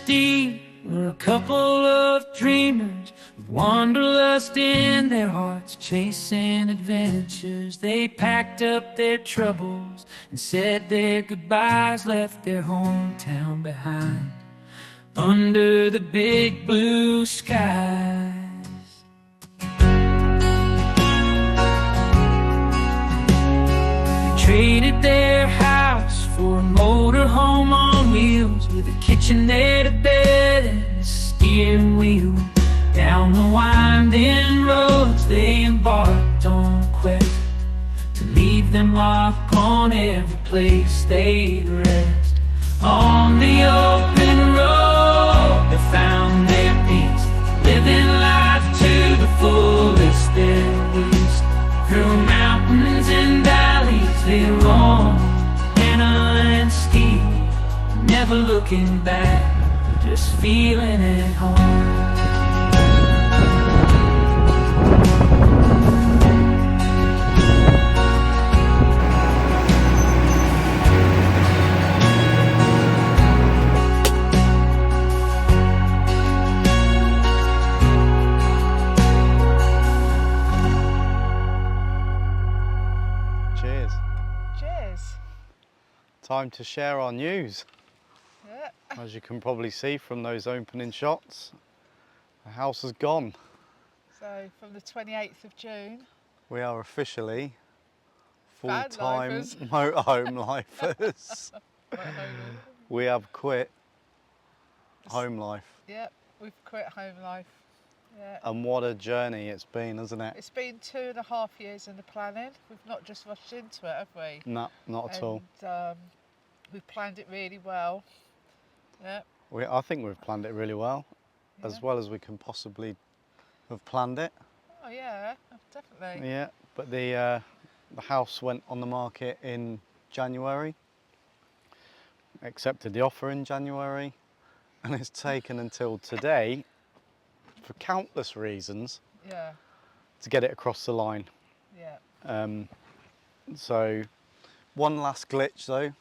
steel were a couple of dreamers with wanderlust in their hearts, chasing adventures. They packed up their troubles and said their goodbyes, left their hometown behind under the big blue skies. Traded their house for a motorhome on wheels, with a kitchenette, a bed, and a steering wheel. Down the winding roads they embarked on a quest to leave their mark on every place they'd rest. On the open road they found their peace, living life to the fullest their least. Through mountains and valleys they roam, henna and steel, never looking back, just feeling at home. Cheers. Cheers. Time to share our news. Yeah. As you can probably see from those opening shots, the house has gone. So from the 28th of June. We are officially full-time Vanlifers. motorhome lifers. We have quit home life. Yep, we've quit home life. Yeah. And what a journey it's been, hasn't it? It's been 2.5 years in the planning. We've not just rushed into it, have we? No, not at all. We've planned it really well. Yeah. I think we've planned it really well, as well as we can possibly have planned it. Oh yeah, definitely. Yeah, but the house went on the market in January, accepted the offer in January, and it's taken until today, for countless reasons, Yeah. to get it across the line. Yeah. So one last glitch though,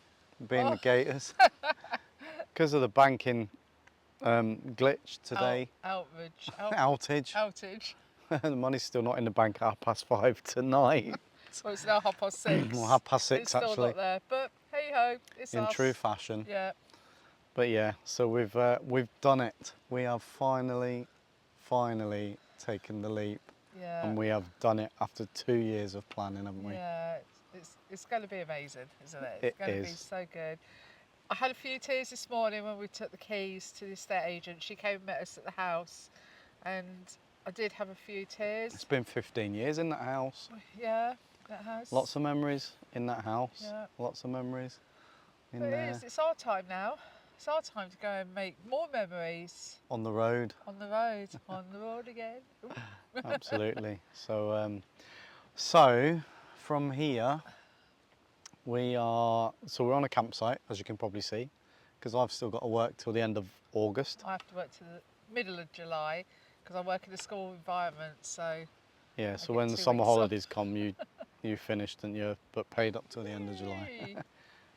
being the Gators, because of the banking glitch today. Outage. Outage. The money's still not in the bank at 5:30 tonight. Well, it's now 6:30. Well, 6:30 it's still actually. not there, but hey ho, it's In us. true fashion. Yeah. But yeah, so we've done it. We have finally taken the leap, Yeah. and we have done it after 2 years of planning, haven't we? Yeah, it's going to be amazing, isn't it? It It's going to be is. so good. I had a few tears this morning when we took the keys to the estate agent. She came and met us at the house, and I did have a few tears. It's been 15 years in that house. Yeah, that house. Lots of memories in that house. Yeah. Lots of memories in But there. it is. It's our time now. It's our time to go and make more memories On the road. on the road. On the road again. Ooh. Absolutely. So from here we're on a campsite, as you can probably see, because I've still got to work till the end of August. I have to work to the middle of July because I work in a school environment. So Yeah, so get when the 2 summer weeks off. holidays come, you finished, and you're but paid up till the end of July. Yay.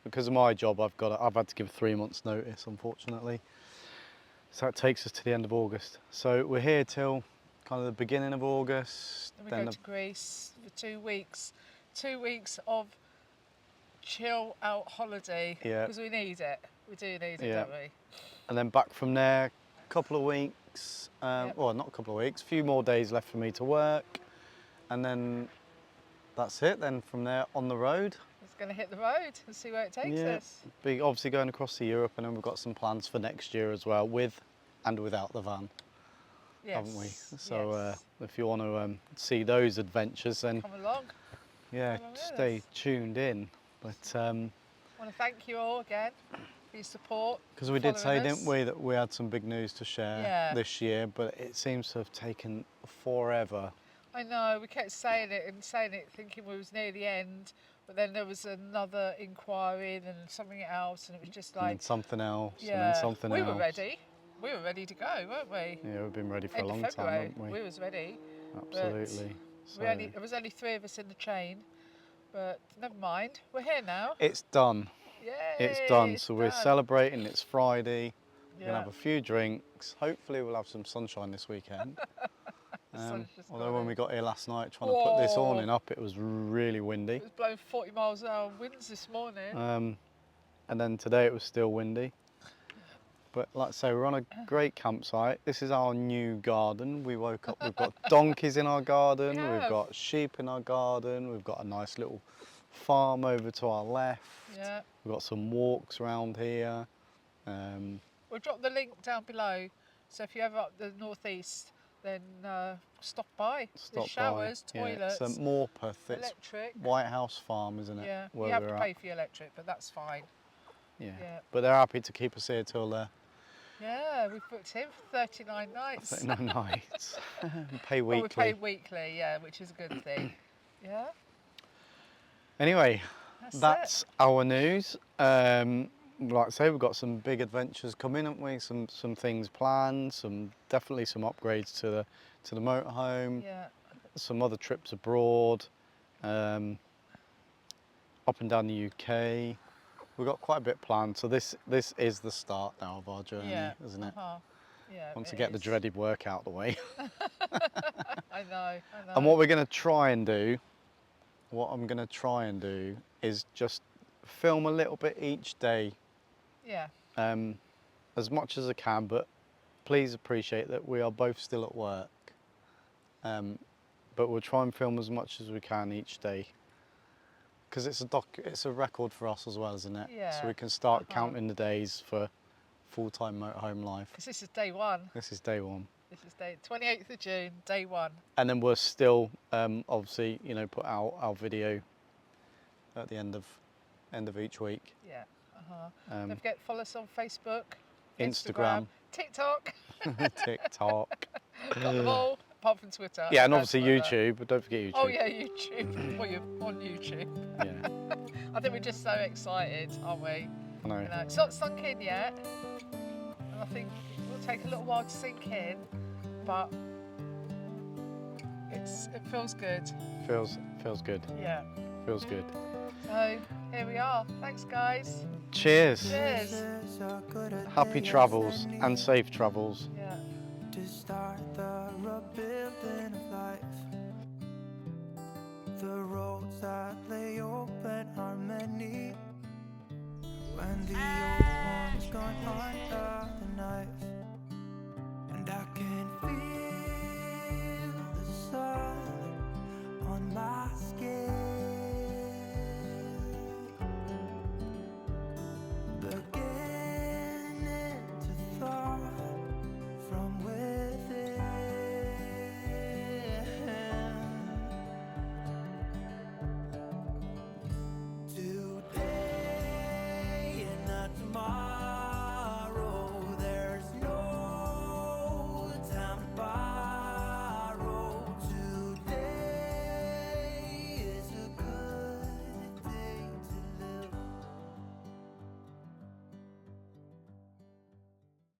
Because of my job, I've had to give 3 months' notice, unfortunately. So that takes us to the end of August. So we're here till kind of the beginning of August. Then we go to Greece for 2 weeks. 2 weeks of chill out holiday. Yeah. Because we need it. We do need it, Yeah. don't we? and then back from there, a couple of weeks. Yep. Well, not a couple of weeks. A few more days left for me to work, and then that's it. Then from there on the road. It's going to hit the road and see where it takes us. Be obviously going across to Europe, and then we've got some plans for next year as well, with and without the van, Yes. haven't we? So yes. if you want to see those adventures, then Come along. yeah, along with stay us. tuned in. But I want to thank you all again for your support. because we did say, following us. didn't we, that we had some big news to share Yeah. this year, but it seems to have taken forever. I know, we kept saying it, thinking we was near the end, but then there was another inquiry and then something else, and it was just And then like, something else, and yeah, then something we else. were ready. We were ready to go, weren't we? Yeah, we've been ready for End a of long time, February, haven't we? we was ready. Absolutely. So There was only 3 of us in the chain, but never mind. We're here now. it's done. Yay! It's done. it's So we're done. celebrating. It's Friday. We're gonna have a few drinks. Hopefully we'll have some sunshine this weekend. Although when we got here last night trying to put this awning up, it was really windy. It was blowing 40 miles an hour winds this morning. And then today it was still windy. But like I say, we're on a great campsite. This is our new garden. We woke up, we've got donkeys in our garden, we've got sheep in our garden, we've got a nice little farm over to our left. Yeah. We've got some walks around here. We'll drop the link down below. So if you're ever up the northeast, then stop by. There's showers, toilets, St Morpeth, electric. It's White House Farm, isn't it? Yeah, where you have we're to at. pay for your electric, but that's fine. Yeah. Yeah. But they're happy to keep us here till yeah, we've booked in for 39 nights. 39 nights. We pay weekly. Oh, we pay weekly, yeah, which is a good thing. Yeah. Anyway, that's it. our news. Like I say, we've got some big adventures coming, haven't we? Some things planned. Definitely some upgrades to the motorhome. Yeah. Some other trips abroad. Up and down the UK. We've got quite a bit planned. So this is the start now of our journey, isn't it? Yeah. Want to get the dreaded work out of the way. I know. And what we're going to try and do, is just film a little bit each day. Yeah. As much as I can, but please appreciate that we are both still at work. But we'll try and film as much as we can each day. Because it's a record for us as well, isn't it? Yeah. So we can start counting the days for full-time motorhome life. Because this is day one. This is day one. This is day 28th of June, day one. And then we'll still, obviously, put out our video at the end of each week. Yeah. Don't forget, follow us on Facebook, Instagram, TikTok. TikTok. Got them all, apart from Twitter. Yeah, and obviously YouTube, but don't forget YouTube. Oh yeah, YouTube. Well, you're on YouTube. Yeah. I think we're just so excited, aren't we? I know. It's not sunk in yet, and I think it will take a little while to sink in, but it feels good. Feels good. Yeah. Feels good. So here we are. Thanks, guys. Cheers. Cheers. Happy travels and safe travels. Yeah. To start the rebuilding of life. The roads that lay open are many. When the old one's gone